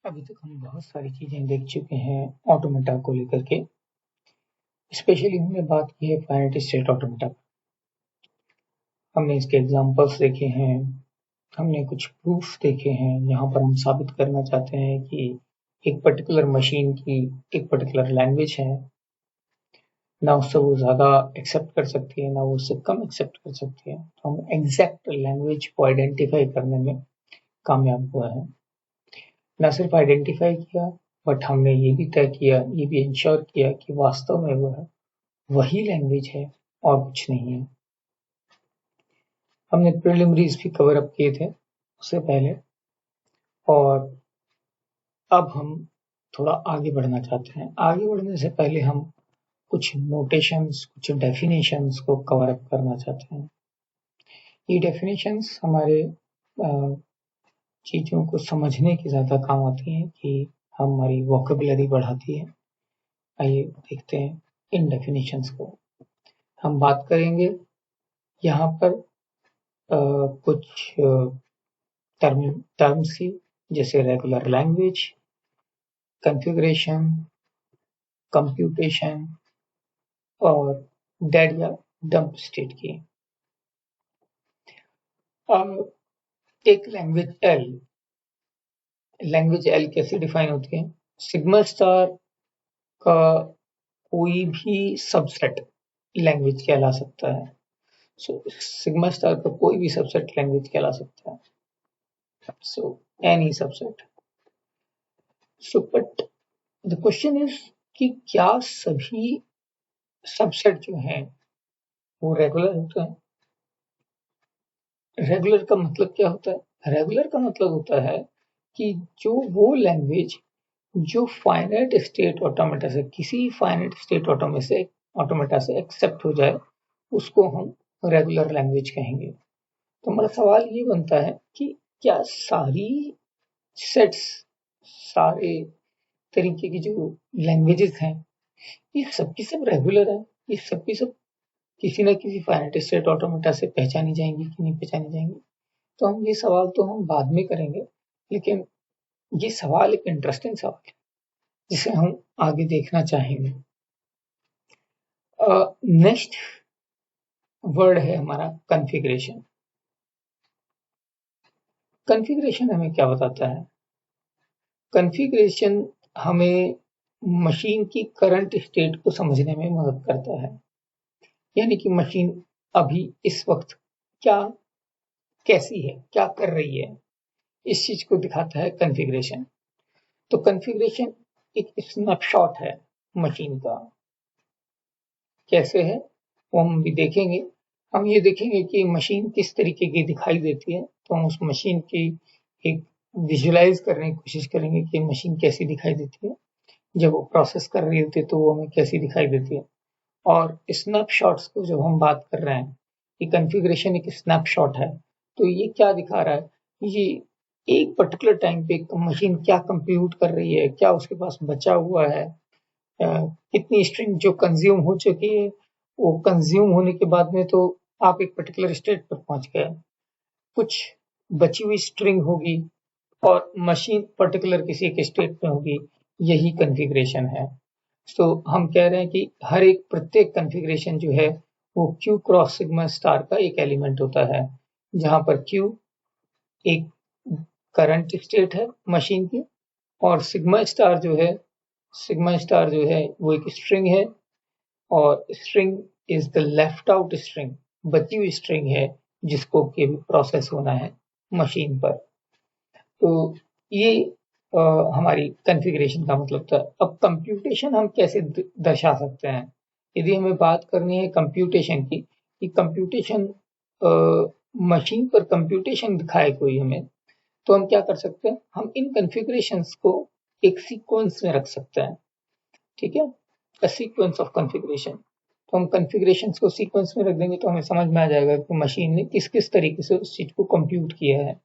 अभी तक हम बहुत सारी चीज़ें देख चुके हैं ऑटोमेटा को लेकर के। स्पेशली हमने बात की है फाइनाइट स्टेट ऑटोमेटा। हमने इसके एग्जांपल्स देखे हैं, हमने कुछ प्रूफ देखे हैं। यहाँ पर हम साबित करना चाहते हैं कि एक पर्टिकुलर मशीन की एक पर्टिकुलर लैंग्वेज है, ना उससे वो ज़्यादा एक्सेप्ट कर सकती है, ना वो उससे कम एक्सेप्ट कर सकती है। तो हम एग्जैक्ट लैंग्वेज को आइडेंटिफाई करने में कामयाब हुआ है। न सिर्फ आइडेंटिफाई किया, बट हमने ये भी तय किया, ये भी इंश्योर किया कि वास्तव में वही लैंग्वेज है और कुछ नहीं है। हमने प्रिलिमिनरीज भी कवर अप किए थे उससे पहले, और अब हम थोड़ा आगे बढ़ना चाहते हैं। आगे बढ़ने से पहले हम कुछ नोटेशंस, कुछ डेफिनेशंस को कवर अप करना चाहते हैं। ये डेफिनेशंस हमारे चीज़ों को समझने के ज़्यादा काम आती हैं कि हमारी वोकेबुलरी बढ़ाती है। आइए देखते हैं इन डेफिनेशंस को। हम बात करेंगे यहाँ पर कुछ टर्म्स की, जैसे रेगुलर लैंग्वेज, कॉन्फ़िगरेशन, कंप्यूटेशन और डेड या डंप स्टेट की। एक लैंग्वेज एल कैसे डिफाइन होती है? सिग्मा स्टार का कोई भी सबसेट लैंग्वेज कहला सकता है। सिग्मा स्टार का कोई भी सबसेट लैंग्वेज कहला सकता है। Any subset. But the question is कि क्या सभी सबसेट जो हैं वो रेगुलर होते हैं? रेगुलर का मतलब क्या होता है? रेगुलर का मतलब होता है कि जो वो लैंग्वेज जो फाइनाइट स्टेट ऑटोमेटा से, किसी फाइनाइट स्टेट ऑटोमेटा से एक्सेप्ट हो जाए, उसको हम रेगुलर लैंग्वेज कहेंगे। तो हमारा सवाल ये बनता है कि क्या सारी सेट्स, सारे तरीके की जो लैंग्वेजेस हैं, ये सब की सब रेगुलर है? ये सब की सब किसी न किसी फाइनाइट स्टेट ऑटोमेटा से पहचानी जाएंगी कि नहीं पहचानी जाएंगी? तो हम ये सवाल तो हम बाद में करेंगे, लेकिन ये सवाल एक इंटरेस्टिंग सवाल है जिसे हम आगे देखना चाहेंगे। नेक्स्ट वर्ड है हमारा कॉन्फ़िगरेशन। कॉन्फ़िगरेशन हमें क्या बताता है? कॉन्फ़िगरेशन हमें मशीन की करंट स्टेट को समझने में मदद करता है, यानी कि मशीन अभी इस वक्त क्या, कैसी है, क्या कर रही है, इस चीज को दिखाता है कॉन्फ़िगरेशन। तो कॉन्फ़िगरेशन एक स्नैपशॉट है मशीन का। कैसे है वो हम भी देखेंगे। हम ये देखेंगे कि मशीन किस तरीके की दिखाई देती है, तो हम उस मशीन की एक विजुलाइज करने की कोशिश करेंगे कि मशीन कैसी दिखाई देती है, जब वो प्रोसेस कर रही होती है तो वो हमें कैसी दिखाई देती है। और स्नैपशॉट्स को जब हम बात कर रहे हैं कि कॉन्फ़िगरेशन एक स्नैपशॉट है, तो ये क्या दिखा रहा है? ये एक पर्टिकुलर टाइम पे मशीन क्या कंप्यूट कर रही है, क्या उसके पास बचा हुआ है, कितनी स्ट्रिंग जो कंज्यूम हो चुकी है, वो कंज्यूम होने के बाद में तो आप एक पर्टिकुलर स्टेट पर पहुंच गए, कुछ बची हुई स्ट्रिंग होगी और मशीन पर्टिकुलर किसी एक स्टेट में होगी। यही कॉन्फ़िगरेशन है। तो हम कह रहे हैं कि हर एक प्रत्येक कॉन्फ़िगरेशन जो है वो क्यू क्रॉस सिग्मा स्टार का एक एलिमेंट होता है, जहां पर क्यू एक करंट स्टेट है मशीन की, और सिग्मा स्टार जो है वो एक स्ट्रिंग है, और string is the left out string, बची हुई स्ट्रिंग है जिसको कि प्रोसेस होना है मशीन पर। तो ये हमारी कॉन्फ़िगरेशन का मतलब था। अब कंप्यूटेशन हम कैसे दर्शा सकते हैं? यदि हमें बात करनी है कंप्यूटेशन की, कि कंप्यूटेशन मशीन पर कंप्यूटेशन दिखाए कोई हमें, तो हम क्या कर सकते हैं? हम इन कॉन्फ़िगरेशंस को एक सीक्वेंस में रख सकते हैं। ठीक है, अ सीक्वेंस ऑफ कॉन्फ़िगरेशन। तो हम कॉन्फ़िगरेशंस को सीक्वेंस में रख देंगे तो हमें समझ में आ जाएगा कि मशीन ने किस किस तरीके से उस चीज को कंप्यूट किया है।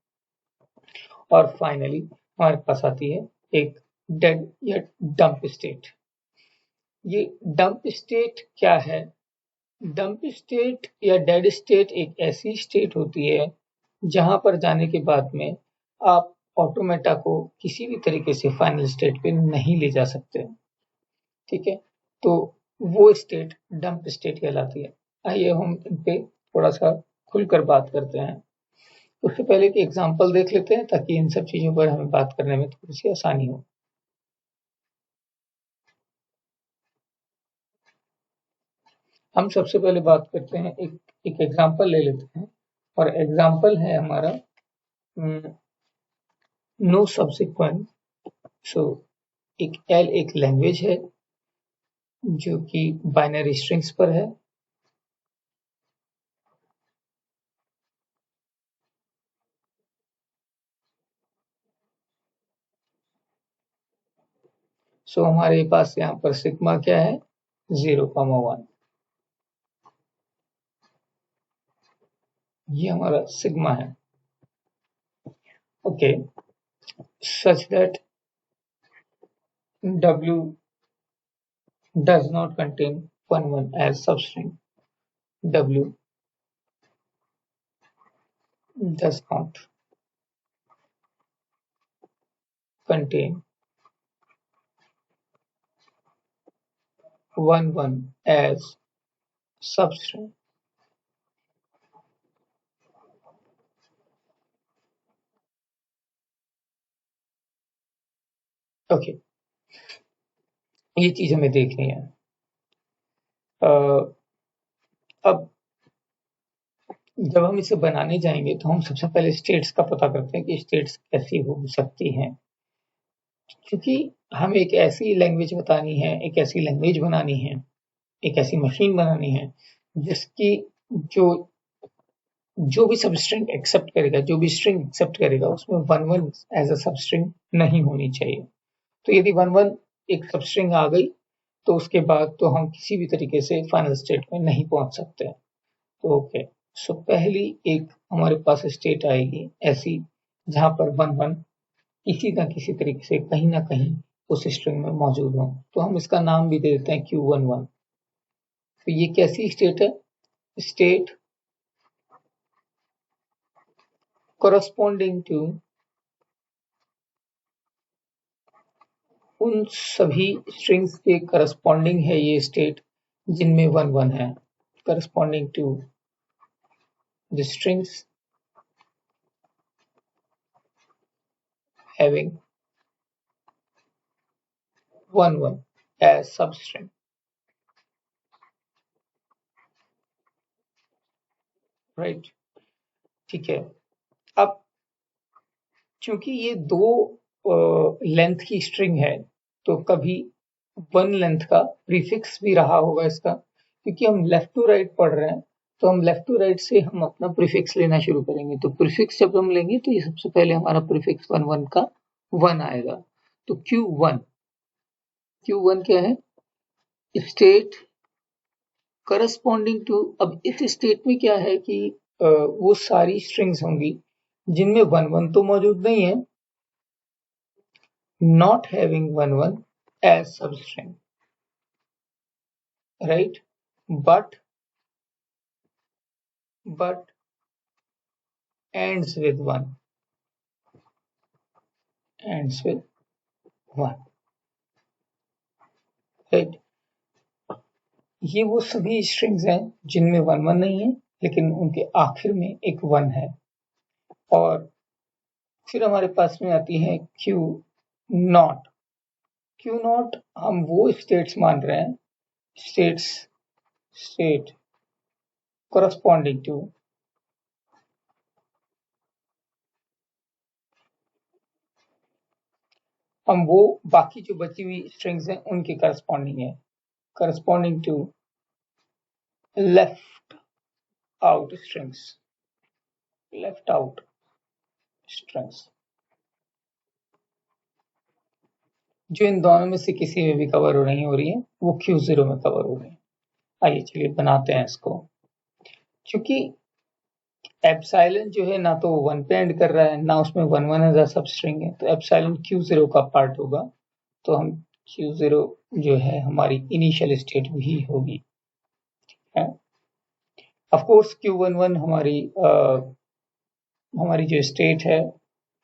और फाइनली हमारे पास आती है एक डेड या डंप स्टेट। ये डंप स्टेट क्या है? डंप स्टेट या डेड स्टेट एक ऐसी स्टेट होती है जहां पर जाने के बाद में आप ऑटोमेटा को किसी भी तरीके से फाइनल स्टेट पे नहीं ले जा सकते। ठीक है, तो वो स्टेट डंप स्टेट कहलाती है। आइए हम इन पे थोड़ा सा खुलकर बात करते हैं। उससे पहले एक एग्जांपल देख लेते हैं ताकि इन सब चीजों पर हमें बात करने में थोड़ी सी आसानी हो। हम सबसे पहले बात करते हैं, एक एग्जांपल ले लेते हैं, और एग्जांपल है हमारा नो सब्सिक्वेंट। सो एक लैंग्वेज है जो कि बाइनरी स्ट्रिंग्स पर है। सो हमारे पास यहाँ पर सिग्मा क्या है, 0,1। ये हमारा सिग्मा है। Okay, such that W does not contain 1,1 as substring. W does not contain 1,1 as substring. Okay, ये चीज हमें देखनी है। अब जब हम इसे बनाने जाएंगे तो हम सबसे पहले स्टेट्स का पता करते हैं कि स्टेट्स कैसी हो सकती हैं, क्योंकि हमें एक ऐसी लैंग्वेज बतानी है, एक ऐसी लैंग्वेज बनानी है, एक ऐसी मशीन बनानी है जिसकी जो जो भी सबस्ट्रिंग एक्सेप्ट करेगा, जो भी स्ट्रिंग एक्सेप्ट करेगा, उसमें 1,1 एज अ सबस्ट्रिंग नहीं होनी चाहिए। तो यदि 1,1 एक सबस्ट्रिंग आ गई तो उसके बाद तो हम किसी भी तरीके से फाइनल स्टेट में नहीं पहुंच सकते। तो ओके, सो पहली एक हमारे पास स्टेट आएगी ऐसी जहां पर 1,1 किसी न किसी तरीके से कहीं ना कहीं उस स्ट्रिंग में मौजूद हो। तो हम इसका नाम भी दे देते हैं Q11। तो ये कैसी स्टेट है, स्टेट corresponding to उन सभी स्ट्रिंग्स के करस्पॉन्डिंग है ये स्टेट जिनमें 1,1 है, corresponding to the strings having 1,1 as substring। Right, ठीक है। अब चूंकि ये दो लेंथ की स्ट्रिंग है तो कभी 1 लेंथ का प्रीफिक्स भी रहा होगा इसका, क्योंकि हम लेफ्ट टू राइट पढ़ रहे हैं तो हम लेफ्ट टू राइट से हम अपना प्रीफिक्स लेना शुरू करेंगे। तो प्रीफिक्स जब हम लेंगे तो ये सबसे पहले हमारा प्रीफिक्स 1,1 का 1 आएगा। तो Q1 क्या है, स्टेट करस्पॉन्डिंग टू। अब इस स्टेट में क्या है कि वो सारी स्ट्रिंग्स होंगी जिनमें 1,1 तो मौजूद नहीं है, not having 1,1 as substring, right? But ends with 1, right? ये वो सभी स्ट्रिंग्स हैं जिनमें 1,1 नहीं है लेकिन उनके आखिर में एक 1 है। और फिर हमारे पास में आती है Q0। Q0 हम वो स्टेट्स मान रहे हैं, स्टेट corresponding to हम वो बाकी जो बची हुई स्ट्रिंग्स हैं उनके करस्पॉन्डिंग है, corresponding to left out strings, जो इन दोनों में से किसी में भी कवर नहीं हो रही है, वो Q0 में कवर हो रही है। आइए चलिए बनाते हैं इसको। क्योंकि एप्सिलॉन जो है ना तो 1 पे एंड कर रहा है ना उसमें 1,1 एज सब स्ट्रिंग है, तो एप्सिलॉन Q0 का पार्ट होगा। तो हम Q0 जो है हमारी इनिशियल स्टेट भी होगी। ऑफ कोर्स Q11 हमारी जो स्टेट है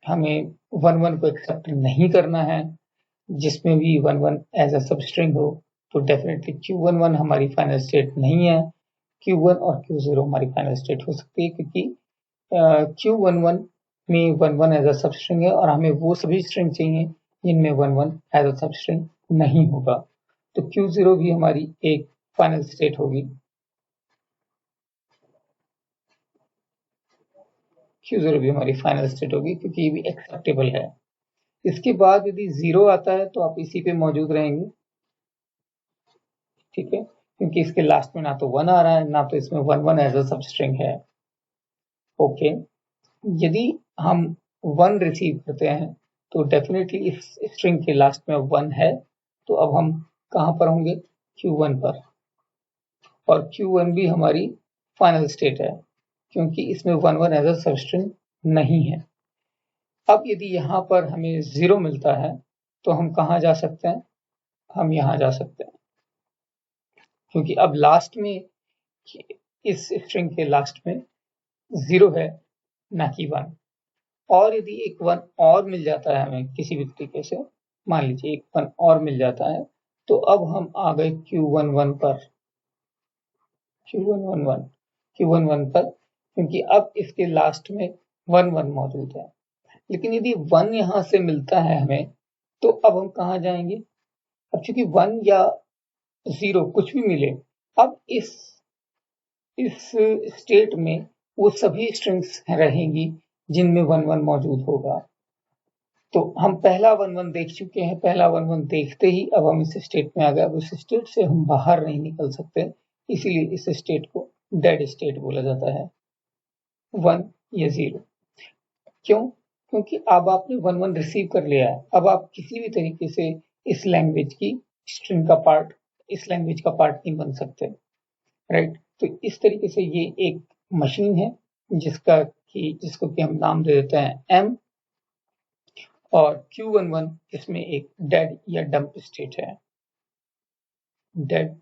हमें 1 1 को एक्सेप्ट नहीं करना है, जिसमें भी 1 1 एज अ सब स्ट्रिंग हो, तो डेफिनेटली Q11 हमारी फाइनल स्टेट नहीं है। Q1 और Q0 हमारी फाइनल स्टेट हो सकती है, क्योंकि Q11 में 1 1 एज अ सब स्ट्रिंग है और हमें वो सभी स्ट्रिंग चाहिए जिनमें 1 1 एज अ सब स्ट्रिंग नहीं होगा। तो Q0 भी हमारी एक फाइनल स्टेट होगी। Q0 भी हमारी फाइनल स्टेट होगी, क्योंकि ये भी एक्सेप्टेबल है। इसके बाद यदि 0 आता है तो आप इसी पे मौजूद रहेंगे, ठीक है, क्योंकि इसके लास्ट में ना तो 1 आ रहा है, ना तो इसमें 1 1 एज अ सब स्ट्रिंग है। ओके, यदि हम 1 रिसीव करते हैं तो डेफिनेटली इस स्ट्रिंग के लास्ट में 1 है, तो अब हम कहां पर होंगे? Q1 पर, और Q1 भी हमारी फाइनल स्टेट है, क्योंकि इसमें 1 1 एज अ सब स्ट्रिंग नहीं है। अब यदि यहाँ पर हमें 0 मिलता है तो हम कहाँ जा सकते हैं? हम यहाँ जा सकते हैं, क्योंकि अब लास्ट में, इस स्ट्रिंग के लास्ट में 0 है, ना कि 1। और यदि एक 1 और मिल जाता है हमें किसी भी तरीके से, मान लीजिए एक 1 और मिल जाता है, तो अब हम आ गए Q11 पर, Q11 पर, क्योंकि अब इसके लास्ट में 1 1 मौजूद है। लेकिन यदि 1 यहाँ से मिलता है हमें, तो अब हम कहाँ जाएंगे? अब चूंकि 1 या 0 कुछ भी मिले, अब इस स्टेट में वो सभी स्ट्रिंग्स रहेंगी जिनमें 1 1 मौजूद होगा। तो हम पहला 1 1 देख चुके हैं, पहला 1 1 देखते ही अब हम इस स्टेट में आ गए। अब इस स्टेट से हम बाहर नहीं निकल सकते, इसीलिए इस स्टेट को डेड स्टेट बोला जाता है, 1 या 0। क्यों? क्योंकि अब आपने 1 1 रिसीव कर लिया है, अब आप किसी भी तरीके से इस लैंग्वेज की स्ट्रिंग का पार्ट, इस लैंग्वेज का पार्ट नहीं बन सकते, राइट? तो इस तरीके से ये एक मशीन है जिसको कि हम नाम दे देते हैं M, और Q11 इसमें एक डेड या डंप स्टेट है, डेड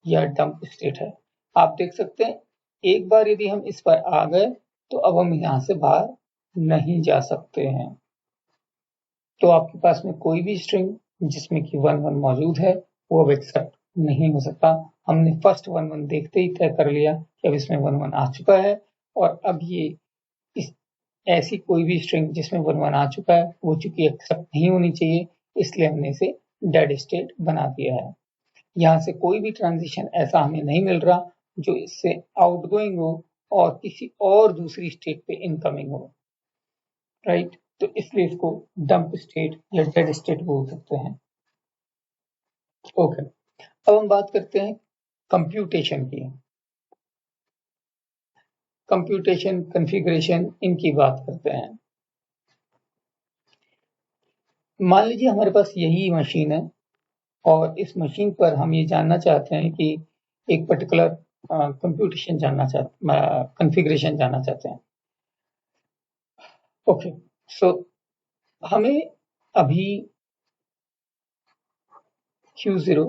या डंप स्टेट है। आप देख सकते हैं, एक बार यदि हम इस पर आ गए तो अब हम यहां से बाहर नहीं जा सकते हैं। तो आपके पास में कोई भी स्ट्रिंग जिसमें कि 1 1 मौजूद है, वो अब एक्सेप्ट नहीं हो सकता। हमने फर्स्ट 1 1 देखते ही तय कर लिया कि अब इसमें 1 1 आ चुका है, और अब ये इस ऐसी कोई भी स्ट्रिंग जिसमें 1 1 आ चुका है, वो चूंकि एक्सेप्ट नहीं होनी चाहिए, इसलिए हमने इसे डेड स्टेट बना दिया है। यहाँ से कोई भी ट्रांजिशन ऐसा हमें नहीं मिल रहा जो इससे आउटगोइंग हो और किसी और दूसरी स्टेट पे इनकमिंग हो, राइट? तो इसलिए इसको डंप स्टेट या डेड स्टेट बोल सकते हैं। ओके, अब हम बात करते हैं कंप्यूटेशन की, कंप्यूटेशन, कॉन्फ़िगरेशन, इनकी बात करते हैं। मान लीजिए हमारे पास यही मशीन है, और इस मशीन पर हम ये जानना चाहते हैं कि एक पर्टिकुलर कंप्यूटेशन कॉन्फ़िगरेशन जानना चाहते हैं। ओके, सो हमें अभी Q0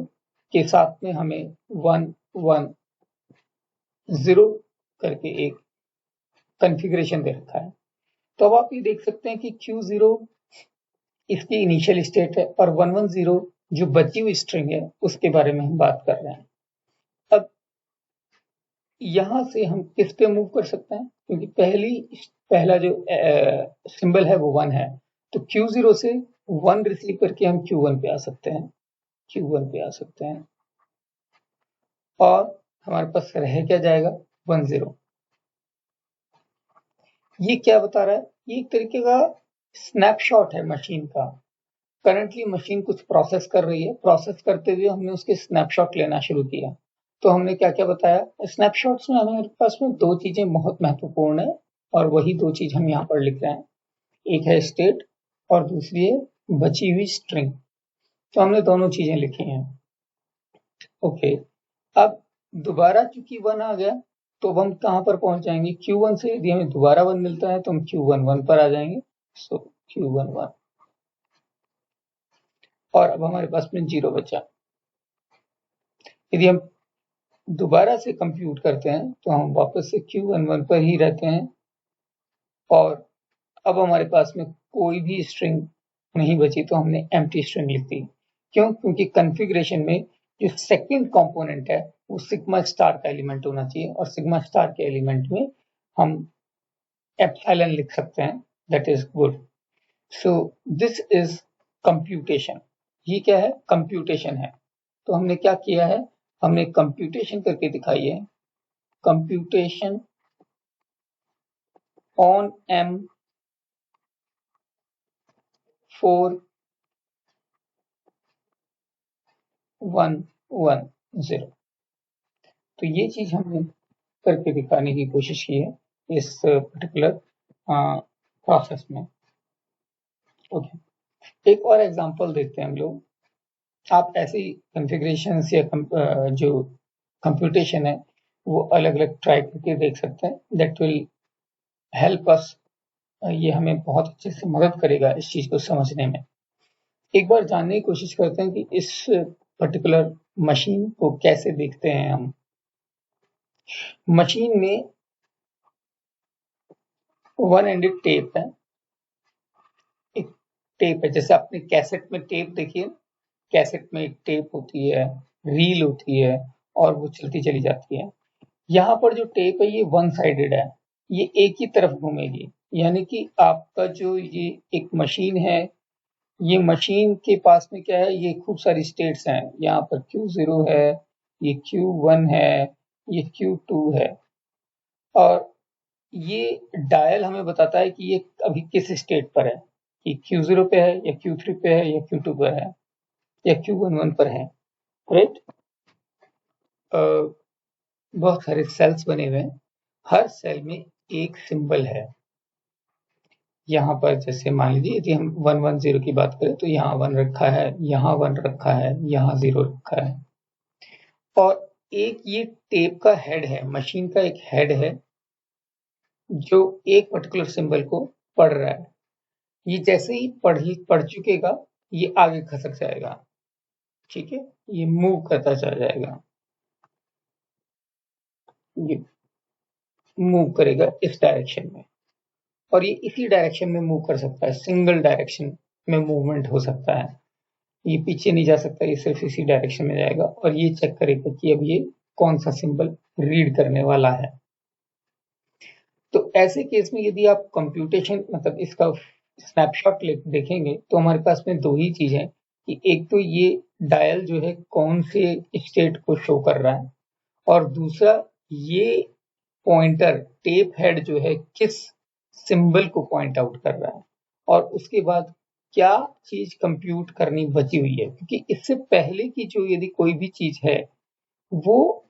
के साथ में हमें 1 1 0 करके एक कॉन्फ़िगरेशन दे रखा है। तो अब आप ये देख सकते हैं कि Q0 इसकी इनिशियल स्टेट है, और 1 1 0 जो बची हुई स्ट्रिंग है उसके बारे में हम बात कर रहे हैं। अब यहां से हम किस पे मूव कर सकते हैं? क्योंकि पहला जो सिंबल है वो 1 है, तो Q0 से 1 रिसीव करके हम Q1 पे आ सकते हैं, Q1 पे आ सकते हैं, और हमारे पास रह क्या जाएगा? 1 0। ये क्या बता रहा है? ये एक तरीके का स्नैपशॉट है मशीन का। करंटली मशीन कुछ प्रोसेस कर रही है, प्रोसेस करते हुए हमने उसके स्नैपशॉट लेना शुरू किया। तो हमने क्या क्या बताया? स्नैपशॉट्स में हमारे पास में 2 चीजें बहुत महत्वपूर्ण है, और वही 2 चीज हम यहाँ पर लिख रहे हैं। एक है स्टेट और दूसरी है बची हुई स्ट्रिंग। तो हमने दोनों चीजें लिखी हैं। ओके, अब दोबारा चूंकि 1 आ गया, तो अब हम कहां पर पहुंच जाएंगे? Q1 से यदि हमें दोबारा 1 मिलता है तो हम Q11 पर आ जाएंगे। सो Q11, और अब हमारे पास में 0 बचा। यदि हम दोबारा से कंप्यूट करते हैं तो हम वापस से Q11 पर ही रहते हैं, और अब हमारे पास में कोई भी स्ट्रिंग नहीं बची, तो हमने एम्प्टी स्ट्रिंग लिख दी। क्यों? क्योंकि कॉन्फ़िगरेशन में जो सेकंड कंपोनेंट है वो सिग्मा स्टार का एलिमेंट होना चाहिए, और सिग्मा स्टार के एलिमेंट में हम एप्सिलॉन लिख सकते हैं, that is good. So this is computation. ये क्या है? कंप्यूटेशन है। तो हमने क्या किया है? हमने कंप्यूटेशन करके दिखाई है, कंप्यूटेशन ऑन M4110। तो ये चीज हमने करके दिखाने की कोशिश की है इस पर्टिकुलर प्रोसेस में। ओके, एक और एग्जांपल देखते हैं हम लोग। आप ऐसी कॉन्फ़िगरेशन या जो कंप्यूटेशन है वो अलग अलग ट्राई करके देख सकते हैं, दैट विल हेल्प अस। ये हमें बहुत अच्छे से मदद करेगा इस चीज को समझने में। एक बार जानने की कोशिश करते हैं कि इस पर्टिकुलर मशीन को कैसे देखते हैं हम। मशीन में वन एंडेड टेप है, एक टेप है, जैसे आपने कैसेट में टेप देखिए, कैसेट में एक टेप होती है, रील होती है, और वो चलती चली जाती है। यहाँ पर जो टेप है ये वन साइडेड है, ये एक ही तरफ घूमेगी। यानी कि आपका जो ये एक मशीन है, ये मशीन के पास में क्या है, ये खूब सारी स्टेट्स हैं। यहाँ पर Q0 है, ये Q1 है, ये Q2 है, और ये डायल हमें बताता है कि ये अभी किस स्टेट पर है, कि Q0 पे है या Q3 पे है या Q2 पर है या Q11 पर है, राइट। बहुत सारे सेल्स बने हुए हैं, हर सेल में एक सिंबल है। यहाँ पर जैसे मान लीजिए यदि हम 110 की बात करें तो यहाँ 1 रखा है, यहाँ 1 रखा है, यहाँ 0 रखा है। और एक ये टेप का हेड है, मशीन का एक हेड है जो एक पर्टिकुलर सिंबल को पढ़ रहा है। ये जैसे ही पढ़ चुकेगा ये आगे खसक जाएगा, ठीक है, ये मूव करता चला जाएगा, ये मूव करेगा इस डायरेक्शन में, और ये इसी डायरेक्शन में मूव कर सकता है, सिंगल डायरेक्शन में मूवमेंट हो सकता है। ये पीछे नहीं जा सकता, ये सिर्फ इसी डायरेक्शन में जाएगा, और ये चेक करेगा कि अब ये कौन सा सिंबल रीड करने वाला है। तो ऐसे केस में यदि आप कंप्यूटेशन मतलब इसका स्नैपशॉट देखेंगे तो हमारे पास में दो ही चीज है, कि एक तो ये डायल जो है कौन से स्टेट को शो कर रहा है, और दूसरा ये पॉइंटर टेप हेड जो है किस सिंबल को पॉइंट आउट कर रहा है, और उसके बाद क्या चीज कंप्यूट करनी बची हुई है। क्योंकि इससे पहले की जो यदि कोई भी चीज है वो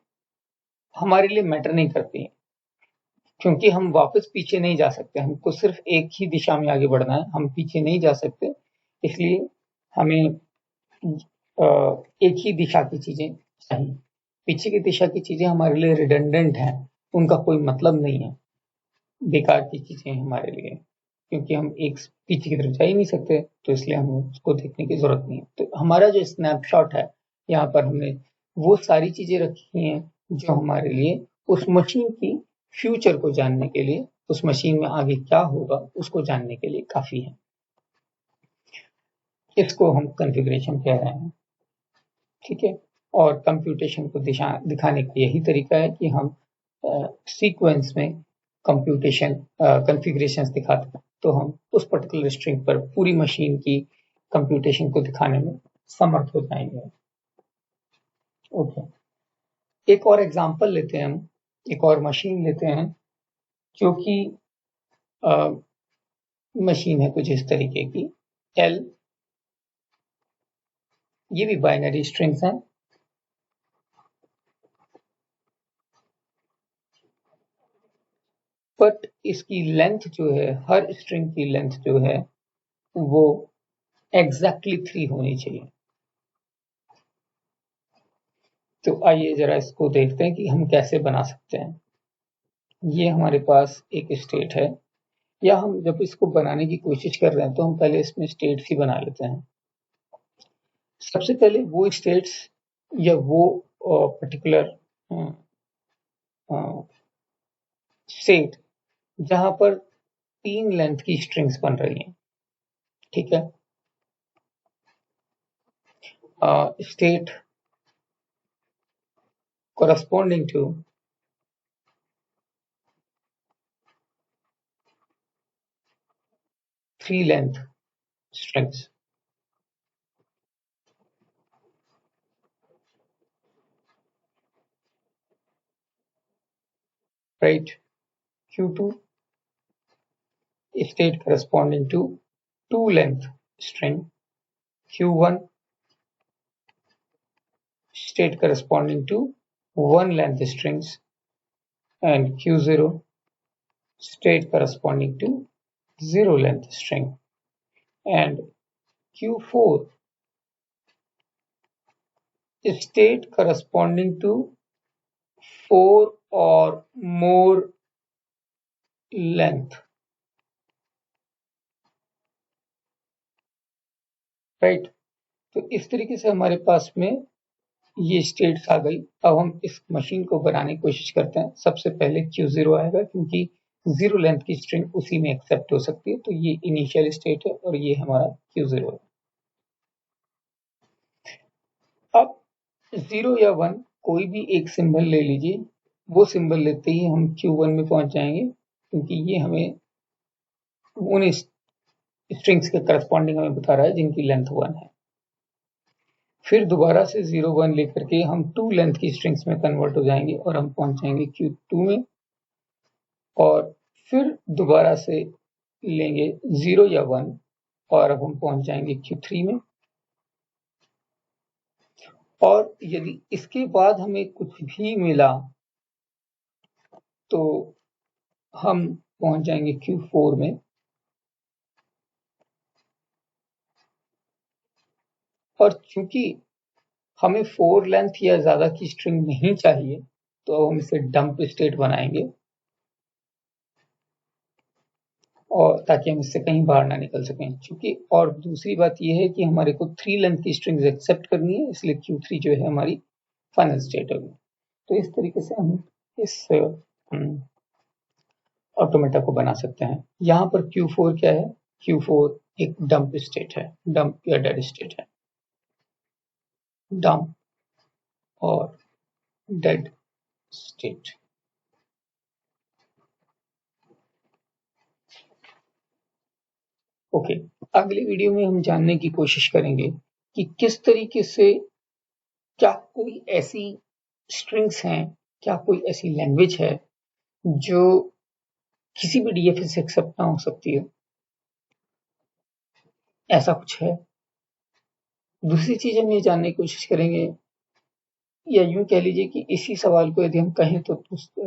हमारे लिए मैटर नहीं करती है, क्योंकि हम वापस पीछे नहीं जा सकते, हमको सिर्फ एक ही दिशा में आगे बढ़ना है, हम पीछे नहीं जा सकते। इसलिए हमें एक ही दिशा की चीजें चाहिए। पीछे की दिशा की चीजें हमारे लिए रिडंडेंट हैं, उनका कोई मतलब नहीं है, बेकार की चीजें हैं हमारे लिए, क्योंकि हम एक पीछे की तरफ जा ही नहीं सकते, तो इसलिए हमें उसको देखने की जरूरत नहीं है। तो हमारा जो स्नैपशॉट है, यहाँ पर हमने वो सारी चीजें रखी हैं जो हमारे लिए उस मशीन की फ्यूचर को जानने के लिए, उस मशीन में आगे क्या होगा उसको जानने के लिए काफी है। इसको हम कॉन्फ़िगरेशन कह रहे हैं, ठीक है। और कंप्यूटेशन को दिखाने का यही तरीका है कि हम सीक्वेंस में कंप्यूटेशन कॉन्फ़िगरेशंस दिखाते हैं, तो हम उस पर्टिकुलर स्ट्रिंग पर पूरी मशीन की कंप्यूटेशन को दिखाने में समर्थ हो जाएंगे। ओके, एक और एग्जांपल लेते हैं हम, एक और मशीन लेते हैं जो कि मशीन है कुछ इस तरीके की L, ये भी बाइनरी स्ट्रिंग्स हैं, बट इसकी लेंथ जो है, हर स्ट्रिंग की लेंथ जो है वो एग्जैक्टली 3 होनी चाहिए। तो आइए जरा इसको देखते हैं कि हम कैसे बना सकते हैं। ये हमारे पास एक स्टेट है, या हम जब इसको बनाने की कोशिश कर रहे हैं तो हम पहले इसमें स्टेट्स ही बना लेते हैं। सबसे पहले वो स्टेट्स या वो पर्टिकुलर स्टेट जहां पर 3 लेंथ की स्ट्रिंग्स बन रही हैं, ठीक है। State corresponding to 3 length strings, right? Q2 state corresponding to 2 length string, Q1 state corresponding to 1 length strings, and Q0 state corresponding to 0 length string, and Q4 state corresponding to 4 or more length, right? तो इस तरीके से हमारे पास में ये states आ गई। अब हम इस मशीन को बनाने की कोशिश करते हैं। सबसे पहले Q0 आएगा, क्योंकि 0 लेंथ की स्ट्रिंग उसी में एक्सेप्ट हो सकती है। तो ये इनिशियल स्टेट है और ये हमारा Q0 है। अब 0 या 1 कोई भी एक सिंबल ले लीजिए, वो सिंबल लेते ही हम Q1 में पहुंच जाएंगे, क्योंकि ये हमें उन स्ट्रिंग्स के करस्पॉन्डिंग हमें बता रहा है जिनकी लेंथ 1 है। फिर दोबारा से 0 1 लेकर के हम 2 लेंथ की स्ट्रिंग्स में कन्वर्ट हो जाएंगे और हम पहुंच जाएंगे Q2 में, और फिर दोबारा से लेंगे 0 या 1 और अब हम पहुंच जाएंगे Q3 में। और यदि इसके बाद हमें कुछ भी मिला तो हम पहुंच जाएंगे Q4 में, और चूंकि हमें 4 लेंथ या ज्यादा की स्ट्रिंग नहीं चाहिए तो अब हम इसे डंप स्टेट बनाएंगे, और ताकि हम इससे कहीं बाहर ना निकल सकें। चूंकि और दूसरी बात यह है कि हमारे को 3 लेंथ की स्ट्रिंग्स एक्सेप्ट करनी है, इसलिए Q3 जो है हमारी फाइनल स्टेट होगी। तो इस तरीके से हम इस ऑटोमेटा को बना सकते हैं। यहाँ पर Q4 क्या है? Q4 एक डंप स्टेट है, डंप या डेड स्टेट है। डंप और डेड स्टेट। ओके, अगले वीडियो में हम जानने की कोशिश करेंगे कि किस तरीके से, क्या कोई ऐसी स्ट्रिंग्स हैं, क्या कोई ऐसी लैंग्वेज है जो किसी भी डीएफए से एक्सेप्ट ना हो सकती है। ऐसा कुछ है। दूसरी चीज हम ये जानने की कोशिश करेंगे, या यूं कह लीजिए कि इसी सवाल को यदि हम कहें तो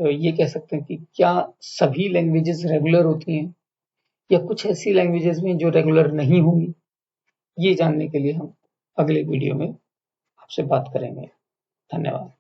ये कह सकते हैं कि क्या सभी लैंग्वेजेस रेगुलर होती हैं या कुछ ऐसी लैंग्वेजेस में जो रेगुलर नहीं होंगी। ये जानने के लिए हम अगले वीडियो में आपसे बात करेंगे। धन्यवाद।